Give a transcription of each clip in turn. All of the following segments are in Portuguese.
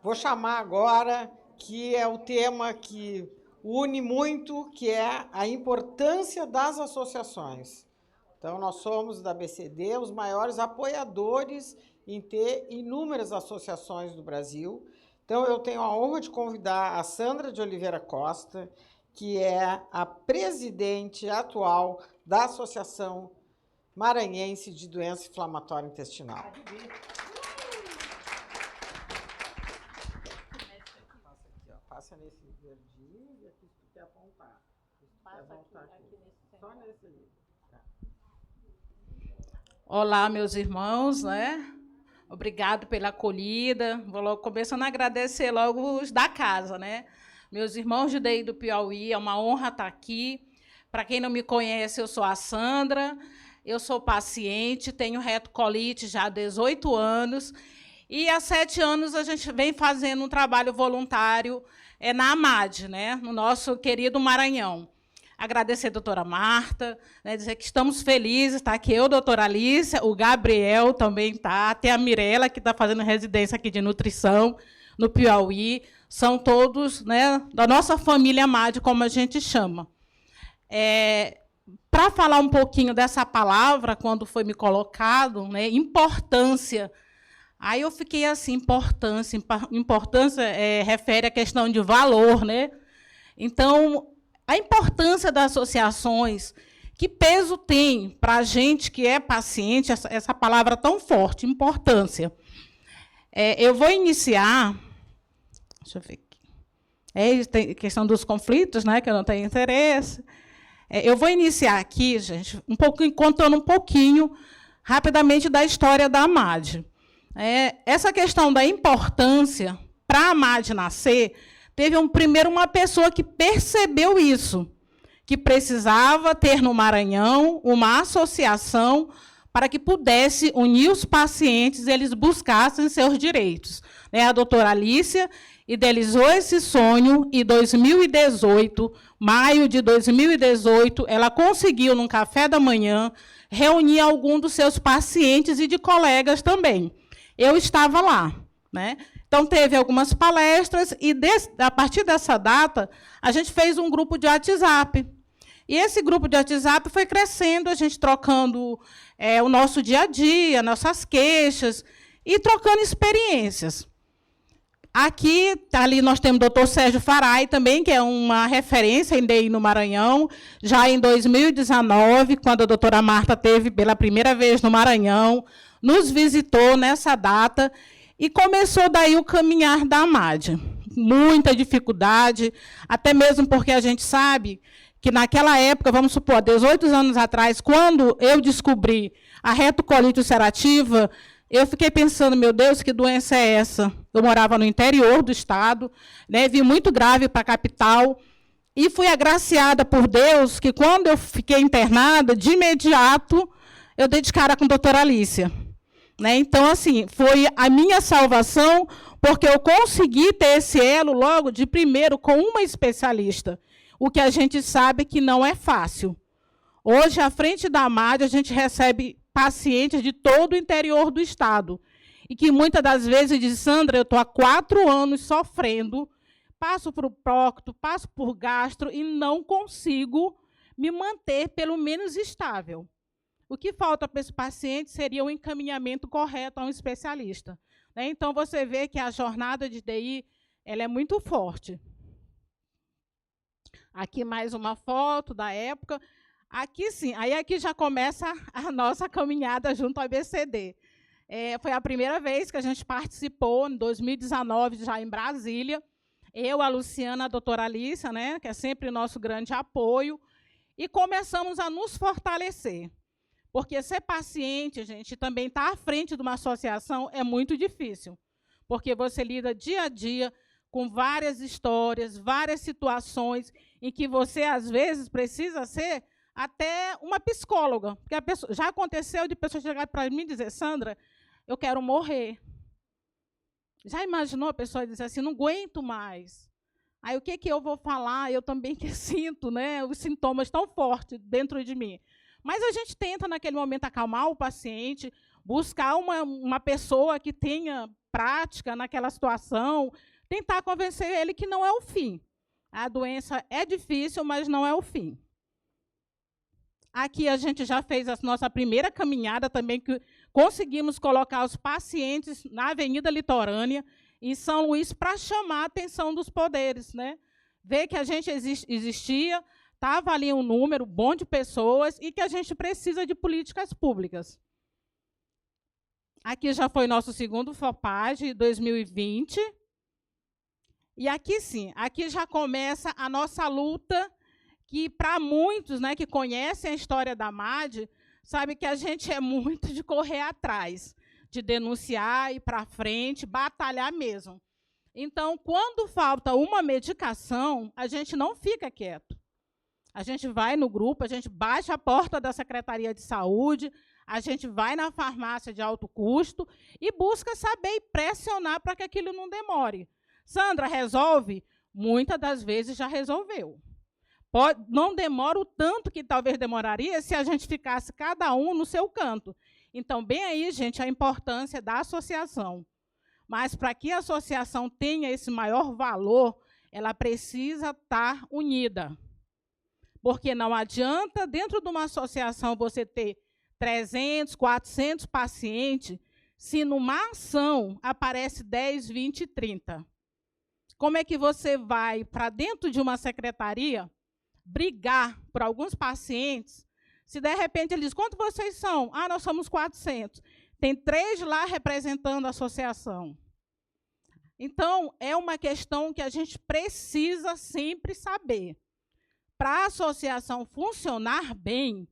Vou chamar agora, que é o tema que une muito, que é a importância das associações. Então, nós somos, da BCD, os maiores apoiadores em ter inúmeras associações do Brasil. Então, eu tenho a honra de convidar a Sandra de Oliveira Costa, que é a presidente atual da Associação Maranhense de Doença Inflamatória Intestinal. Passa nesse verdinho e aqui se tu quer apontar. Passa aqui nesse só nesse ali. Tá. Olá, meus irmãos, né? Obrigado pela acolhida. Vou logo começando a agradecer logo os da casa, né? Meus irmãos de DI do Piauí, é uma honra estar aqui. Para quem não me conhece, eu sou a Sandra, eu sou paciente, tenho retocolite já há 18 anos, e há 7 anos a gente vem fazendo um trabalho voluntário na AMAD, né? No nosso querido Maranhão. Agradecer a doutora Marta, né, dizer que estamos felizes, está aqui eu, doutora Alicia, o Gabriel também está, tem a Mirella, que está fazendo residência aqui de nutrição no Piauí, são todos, né, da nossa família AMAD, como a gente chama. Para falar um pouquinho dessa palavra, quando foi me colocado, né, importância, aí eu fiquei assim, importância refere à questão de valor, né? Então, a importância das associações, que peso tem para a gente que é paciente, essa palavra tão forte, importância. Eu vou iniciar, deixa eu ver aqui, tem questão dos conflitos, né, que eu não tenho interesse. Eu vou iniciar aqui, gente, contando um pouquinho, rapidamente, da história da AMAD. Essa questão da importância para a AMAD nascer, teve primeiro uma pessoa que percebeu isso, que precisava ter no Maranhão uma associação para que pudesse unir os pacientes e eles buscassem seus direitos. A doutora Alicia idealizou esse sonho em 2018, maio de 2018, ela conseguiu, num café da manhã, reunir alguns dos seus pacientes e de colegas também. Eu estava lá, né? Então, teve algumas palestras e, a partir dessa data, a gente fez um grupo de WhatsApp. E esse grupo de WhatsApp foi crescendo, a gente trocando o nosso dia a dia, nossas queixas, e trocando experiências. Aqui, ali, nós temos o doutor Sérgio Farai também, que é uma referência em DI no Maranhão, já em 2019, quando a doutora Marta esteve pela primeira vez no Maranhão, nos visitou nessa data, e começou daí o caminhar da AMAD. Muita dificuldade, até mesmo porque a gente sabe que naquela época, vamos supor, 18 anos atrás, quando eu descobri a retocolite ulcerativa, eu fiquei pensando, meu Deus, que doença é essa? Eu morava no interior do estado, né, vim muito grave para a capital, e fui agraciada por Deus que, quando eu fiquei internada, de imediato, eu dei de cara com a doutora Alicia. Então, assim, foi a minha salvação, porque eu consegui ter esse elo logo de primeiro com uma especialista, o que a gente sabe que não é fácil. Hoje, à frente da AMAD, a gente recebe pacientes de todo o interior do estado, e que muitas das vezes dizem, Sandra, eu estou há 4 anos sofrendo, passo por prócto, passo por gastro, e não consigo me manter, pelo menos, estável. O que falta para esse paciente seria um encaminhamento correto a um especialista. Então, você vê que a jornada de DI ela é muito forte. Aqui mais uma foto da época. Aqui sim, aí aqui já começa a nossa caminhada junto ao ABCD. Foi a primeira vez que a gente participou, em 2019, já em Brasília. Eu, a Luciana, a doutora Alicia, né, que é sempre o nosso grande apoio, e começamos a nos fortalecer. Porque ser paciente, gente, também estar à frente de uma associação é muito difícil. Porque você lida dia a dia com várias histórias, várias situações em que você, às vezes, precisa ser até uma psicóloga. Porque a pessoa, já aconteceu de pessoas chegarem para mim e dizer, Sandra, eu quero morrer. Já imaginou a pessoa dizer assim, não aguento mais? Aí o que eu vou falar? Eu também que sinto, né, os sintomas tão fortes dentro de mim. Mas a gente tenta, naquele momento, acalmar o paciente, buscar uma pessoa que tenha prática naquela situação, tentar convencer ele que não é o fim. A doença é difícil, mas não é o fim. Aqui a gente já fez a nossa primeira caminhada também, que conseguimos colocar os pacientes na Avenida Litorânea, em São Luís, para chamar a atenção dos poderes, né? Ver que a gente existia, estava ali um número bom de pessoas e que a gente precisa de políticas públicas. Aqui já foi nosso segundo FOPAGE, 2020. E aqui sim, aqui já começa a nossa luta, que para muitos, né, que conhecem a história da MAD, sabe que a gente é muito de correr atrás, de denunciar, ir para frente, batalhar mesmo. Então, quando falta uma medicação, a gente não fica quieto. A gente vai no grupo, a gente baixa a porta da Secretaria de Saúde, a gente vai na farmácia de alto custo e busca saber e pressionar para que aquilo não demore. Sandra, resolve? Muitas das vezes já resolveu. Não demora o tanto que talvez demoraria se a gente ficasse cada um no seu canto. Então, bem aí, gente, a importância da associação. Mas para que a associação tenha esse maior valor, ela precisa estar unida. Porque não adianta, dentro de uma associação, você ter 300, 400 pacientes, se numa ação aparece 10, 20, 30. Como é que você vai para dentro de uma secretaria brigar por alguns pacientes, se de repente ele diz, quantos vocês são? Ah, nós somos 400. Tem 3 lá representando a associação. Então, é uma questão que a gente precisa sempre saber. Para a associação funcionar bem,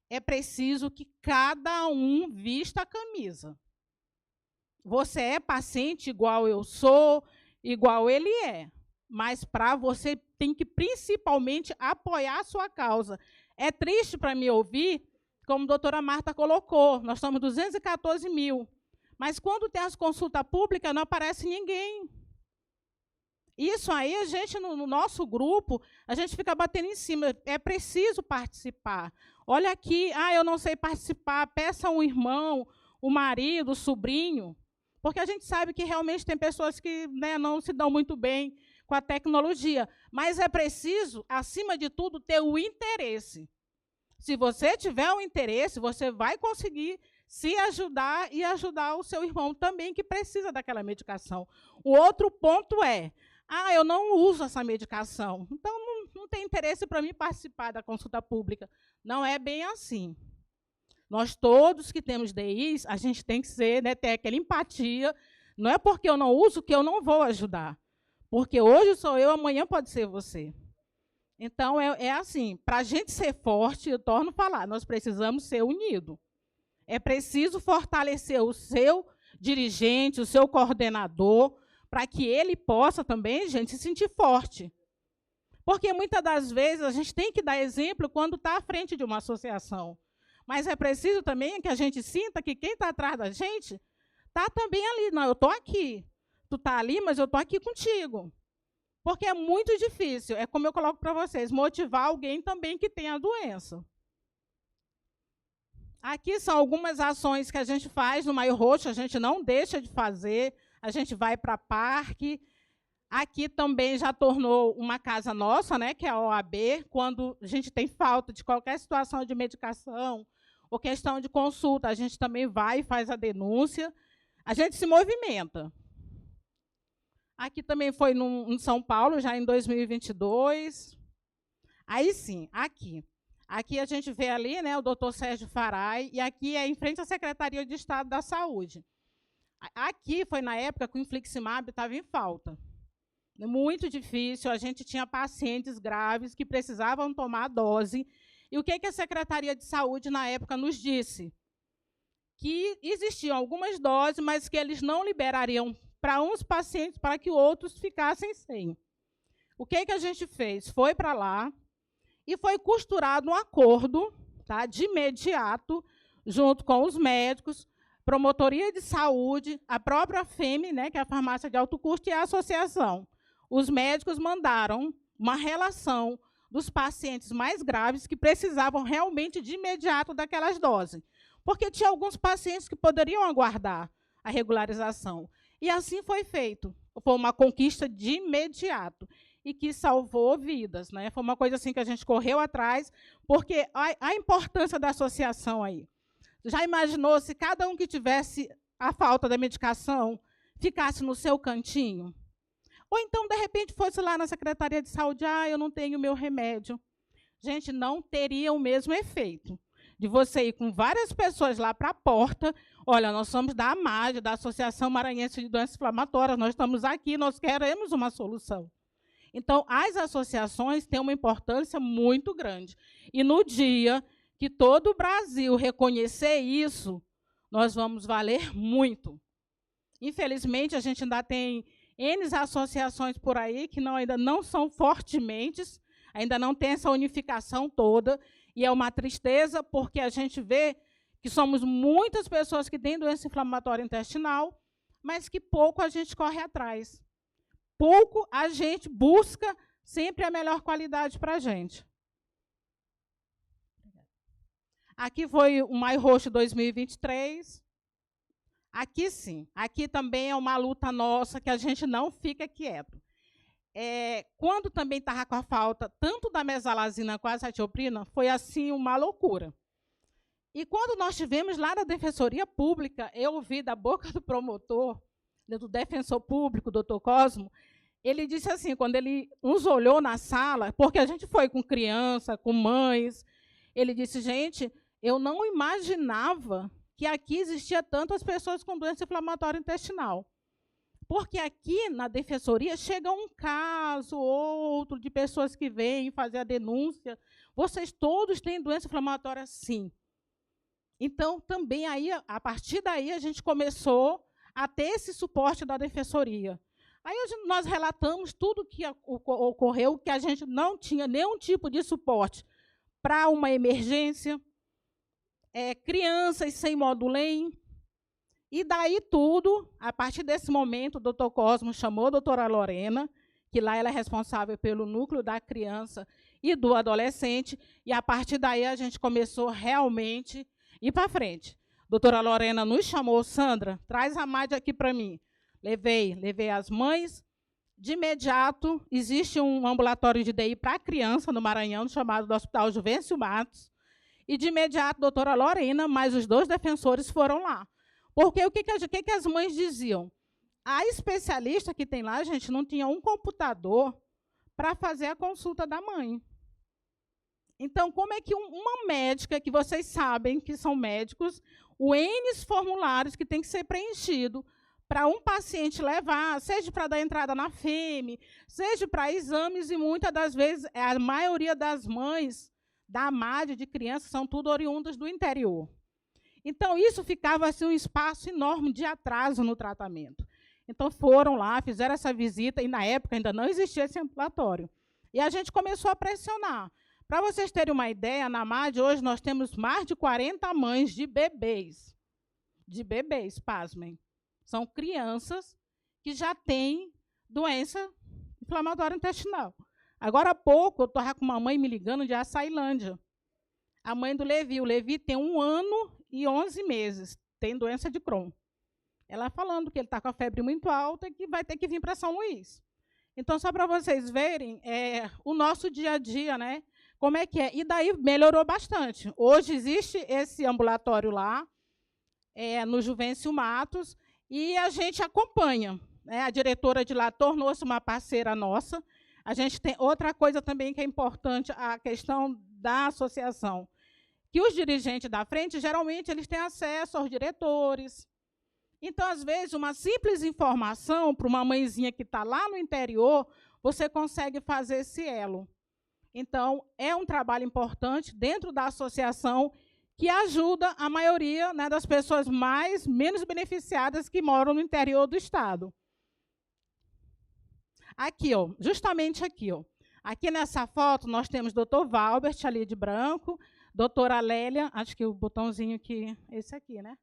é preciso que cada um vista a camisa. Você é paciente igual eu sou, igual ele é. Mas para você tem que principalmente apoiar a sua causa. É triste para me ouvir, como a doutora Marta colocou, nós estamos 214 mil. Mas quando tem as consultas públicas, não aparece ninguém. Isso aí, a gente, no nosso grupo, a gente fica batendo em cima. É preciso participar. Olha aqui, eu não sei participar, peça um irmão, o marido, o sobrinho. Porque a gente sabe que realmente tem pessoas que, né, não se dão muito bem com a tecnologia. Mas é preciso, acima de tudo, ter o interesse. Se você tiver o interesse, você vai conseguir se ajudar e ajudar o seu irmão também, que precisa daquela medicação. O outro ponto é, eu não uso essa medicação, então não tem interesse para mim participar da consulta pública. Não é bem assim. Nós todos que temos DIs, a gente tem que ser, né, ter aquela empatia. Não é porque eu não uso que eu não vou ajudar. Porque hoje sou eu, amanhã pode ser você. Então, é assim, para a gente ser forte, eu torno a falar, nós precisamos ser unidos. É preciso fortalecer o seu dirigente, o seu coordenador, para que ele possa também, gente, se sentir forte. Porque muitas das vezes a gente tem que dar exemplo quando está à frente de uma associação. Mas é preciso também que a gente sinta que quem está atrás da gente está também ali. Não, eu estou aqui. Tu está ali, mas eu estou aqui contigo. Porque é muito difícil, é como eu coloco para vocês, motivar alguém também que tem a doença. Aqui são algumas ações que a gente faz no Maio Roxo, a gente não deixa de fazer, a gente vai para parque. Aqui também já tornou uma casa nossa, né, que é a OAB, quando a gente tem falta de qualquer situação de medicação ou questão de consulta, a gente também vai e faz a denúncia. A gente se movimenta. Aqui também foi em São Paulo, já em 2022. Aí sim, aqui. Aqui a gente vê ali, né, o doutor Sérgio Farai, e aqui é em frente à Secretaria de Estado da Saúde. Aqui foi na época que o infliximab estava em falta. Muito difícil, a gente tinha pacientes graves que precisavam tomar a dose. E o que a Secretaria de Saúde, na época, nos disse? Que existiam algumas doses, mas que eles não liberariam para uns pacientes para que outros ficassem sem. O que a gente fez? Foi para lá e foi costurado um acordo, tá, de imediato, junto com os médicos, promotoria de saúde, a própria FEME, né, que é a farmácia de alto custo, e a associação. Os médicos mandaram uma relação dos pacientes mais graves que precisavam realmente de imediato daquelas doses. Porque tinha alguns pacientes que poderiam aguardar a regularização. E assim foi feito. Foi uma conquista de imediato e que salvou vidas, né? Foi uma coisa assim que a gente correu atrás, porque a importância da associação aí. Já imaginou se cada um que tivesse a falta da medicação ficasse no seu cantinho? Ou então, de repente, fosse lá na Secretaria de Saúde, eu não tenho meu remédio. Gente, não teria o mesmo efeito de você ir com várias pessoas lá para a porta. Olha, nós somos da AMAD, da Associação Maranhense de Doenças Inflamatórias, nós estamos aqui, nós queremos uma solução. Então, as associações têm uma importância muito grande. E no dia que todo o Brasil reconhecer isso, nós vamos valer muito. Infelizmente, a gente ainda tem N associações por aí que ainda não são fortemente, ainda não tem essa unificação toda, e é uma tristeza, porque a gente vê que somos muitas pessoas que têm doença inflamatória intestinal, mas que pouco a gente corre atrás. Pouco a gente busca sempre a melhor qualidade para a gente. Aqui foi o Maio Roxo 2023. Aqui sim, aqui também é uma luta nossa que a gente não fica quieto. Quando também estava com a falta tanto da mesalazina quanto da azatioprina, foi assim uma loucura. E quando nós tivemos lá na Defensoria Pública, eu ouvi da boca do promotor, do defensor público, doutor Cosmo, ele disse assim, quando ele nos olhou na sala, porque a gente foi com criança, com mães, ele disse, gente, eu não imaginava que aqui existia tantas pessoas com doença inflamatória intestinal. Porque aqui na defensoria chega um caso, outro, de pessoas que vêm fazer a denúncia. Vocês todos têm doença inflamatória, sim. Então, também aí, a partir daí, a gente começou a ter esse suporte da defensoria. Aí nós relatamos tudo o que ocorreu, que a gente não tinha nenhum tipo de suporte para uma emergência, crianças sem módulo-EM. E daí tudo, a partir desse momento, o doutor Cosmo chamou a doutora Lorena, que lá ela é responsável pelo núcleo da criança e do adolescente, e a partir daí a gente começou realmente a ir para frente. A doutora Lorena nos chamou, Sandra, traz a MAD aqui para mim. Levei as mães. De imediato, existe um ambulatório de DI para criança no Maranhão, chamado do Hospital Juvencio Matos, e de imediato, a doutora Lorena, mais os 2 defensores foram lá. Porque o que as mães diziam? A especialista que tem lá, gente, não tinha um computador para fazer a consulta da mãe. Então, como é que uma médica, que vocês sabem que são médicos, o N formulários que tem que ser preenchido para um paciente levar, seja para dar entrada na FEME, seja para exames, e muitas das vezes, a maioria das mães da AMAD de crianças são tudo oriundas do interior. Então, isso ficava assim, um espaço enorme de atraso no tratamento. Então, foram lá, fizeram essa visita, e na época ainda não existia esse ambulatório. E a gente começou a pressionar. Para vocês terem uma ideia, na AMAD, hoje nós temos mais de 40 mães de bebês. De bebês, pasmem. São crianças que já têm doença inflamatória intestinal. Agora há pouco, eu estava com uma mãe me ligando de Açailândia. A mãe do Levi. O Levi tem 1 ano e 11 meses. Tem doença de Crohn. Ela falando que ele está com a febre muito alta e que vai ter que vir para São Luís. Então, só para vocês verem, o nosso dia a dia, né? Como é que é? E daí melhorou bastante. Hoje existe esse ambulatório lá, no Juvencio Matos, e a gente acompanha. Né? A diretora de lá tornou-se uma parceira nossa. A gente tem outra coisa também que é importante, a questão da associação. Que os dirigentes da frente, geralmente, eles têm acesso aos diretores. Então, às vezes, uma simples informação para uma mãezinha que está lá no interior, você consegue fazer esse elo. Então, é um trabalho importante dentro da associação que ajuda a maioria, né, das pessoas menos beneficiadas que moram no interior do estado. Aqui, ó, justamente aqui. Ó. Aqui nessa foto, nós temos o doutor Valbert, ali de branco, doutora Lélia, acho que o botãozinho aqui, esse aqui, né?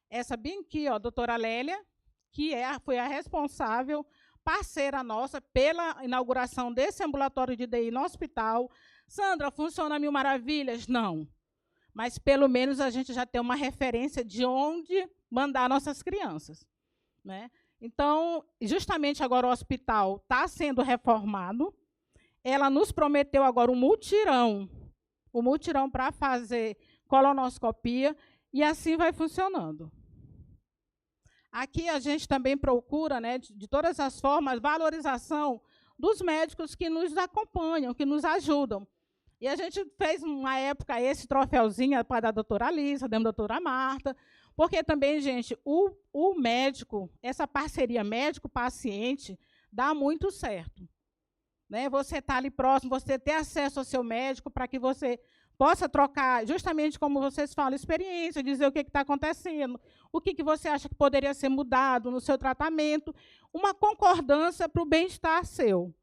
Essa bem aqui, ó, doutora Lélia, que foi a responsável, parceira nossa, pela inauguração desse ambulatório de DI no hospital. Sandra, funciona a mil maravilhas? Não. Mas, pelo menos, a gente já tem uma referência de onde mandar nossas crianças. Né? Então, justamente agora o hospital está sendo reformado. Ela nos prometeu agora um mutirão para fazer colonoscopia, e assim vai funcionando. Aqui a gente também procura, né, de todas as formas, valorização dos médicos que nos acompanham, que nos ajudam. E a gente fez, uma época, esse troféuzinho para a doutora Alissa, da doutora Marta, porque também, gente, o médico, essa parceria médico-paciente, dá muito certo. Né? Você está ali próximo, você ter acesso ao seu médico para que você possa trocar, justamente como vocês falam, experiência, dizer o que está acontecendo, o que você acha que poderia ser mudado no seu tratamento, uma concordância para o bem-estar seu.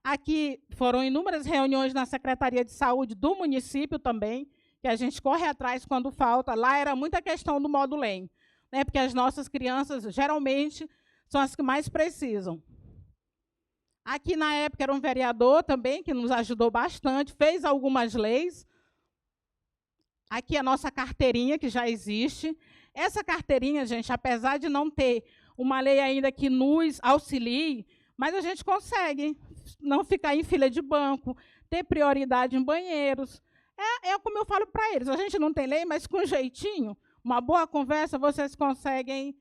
Aqui foram inúmeras reuniões na Secretaria de Saúde do município também, que a gente corre atrás quando falta. Lá era muita questão do módulo EM, né, porque as nossas crianças, geralmente, são as que mais precisam. Aqui, na época, era um vereador também, que nos ajudou bastante, fez algumas leis. Aqui a nossa carteirinha, que já existe. Essa carteirinha, gente, apesar de não ter uma lei ainda que nos auxilie, mas a gente consegue não ficar em fila de banco, ter prioridade em banheiros. É como eu falo para eles, a gente não tem lei, mas com jeitinho, uma boa conversa, vocês conseguem.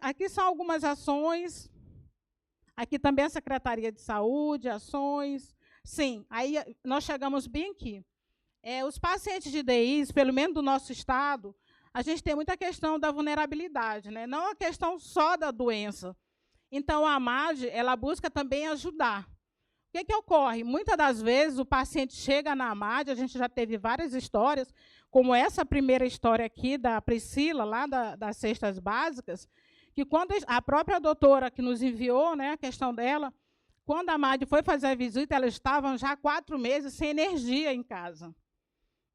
Aqui são algumas ações. Aqui também a Secretaria de Saúde, ações. Sim, aí nós chegamos bem aqui. Os pacientes de DIs, pelo menos do nosso estado, a gente tem muita questão da vulnerabilidade, né? Não a questão só da doença. Então, a AMAD, ela busca também ajudar. O que ocorre? Muitas das vezes, o paciente chega na AMAD, a gente já teve várias histórias, como essa primeira história aqui da Priscila, lá das cestas básicas, que quando a própria doutora que nos enviou, né, a questão dela, quando a AMAD foi fazer a visita, elas estavam já 4 meses sem energia em casa.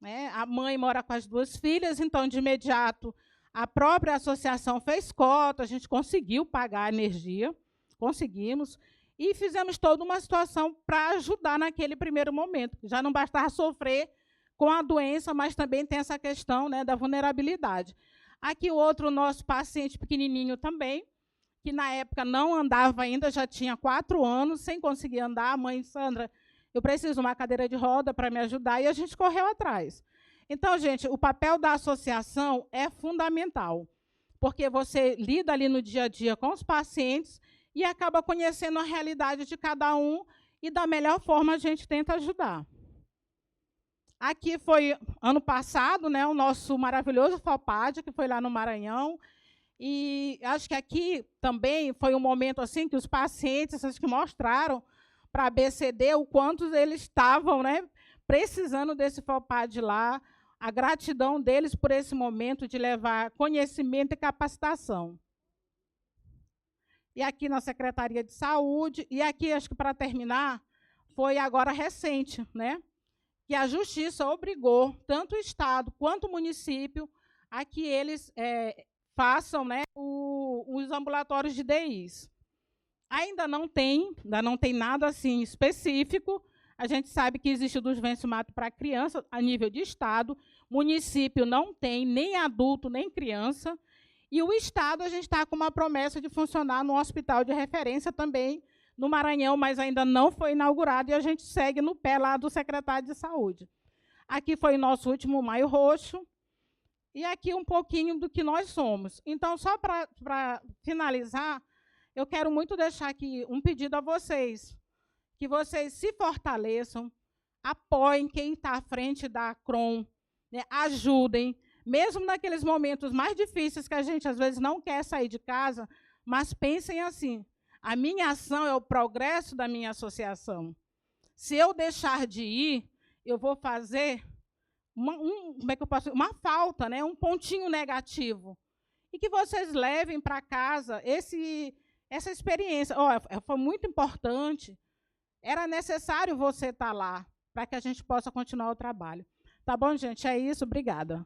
Né? A mãe mora com as 2 filhas, então, de imediato, a própria associação fez cota, a gente conseguiu pagar a energia, conseguimos, e fizemos toda uma situação para ajudar naquele primeiro momento. Já não bastava sofrer com a doença, mas também tem essa questão, né, da vulnerabilidade. Aqui o outro nosso paciente pequenininho também, que na época não andava ainda, já tinha 4 anos, sem conseguir andar. A mãe, Sandra, eu preciso de uma cadeira de roda para me ajudar, e a gente correu atrás. Então, gente, o papel da associação é fundamental, porque você lida ali no dia a dia com os pacientes e acaba conhecendo a realidade de cada um, e da melhor forma a gente tenta ajudar. Aqui foi, ano passado, né, o nosso maravilhoso FOPAD, que foi lá no Maranhão, e acho que aqui também foi um momento assim que os pacientes que mostraram para a BCD o quanto eles estavam, né, precisando desse FOPAD lá, a gratidão deles por esse momento de levar conhecimento e capacitação. E aqui na Secretaria de Saúde, e aqui, acho que para terminar, foi agora recente, né, que a Justiça obrigou tanto o Estado quanto o município a que eles façam, né, os ambulatórios de DIs. Ainda não tem nada assim específico. A gente sabe que existe o dos vencimento para criança a nível de Estado, município não tem, nem adulto, nem criança, e o Estado a gente está com uma promessa de funcionar no hospital de referência também, no Maranhão, mas ainda não foi inaugurado, e a gente segue no pé lá do secretário de Saúde. Aqui foi o nosso último Maio Roxo, e aqui um pouquinho do que nós somos. Então, só para finalizar, eu quero muito deixar aqui um pedido a vocês, que vocês se fortaleçam, apoiem quem está à frente da CROM, né, ajudem, mesmo naqueles momentos mais difíceis que a gente, às vezes, não quer sair de casa, mas pensem assim, a minha ação é o progresso da minha associação. Se eu deixar de ir, eu vou fazer uma falta, né, um pontinho negativo. E que vocês levem para casa essa experiência. Foi muito importante, era necessário você estar lá, para que a gente possa continuar o trabalho. Tá bom, gente? É isso, obrigada.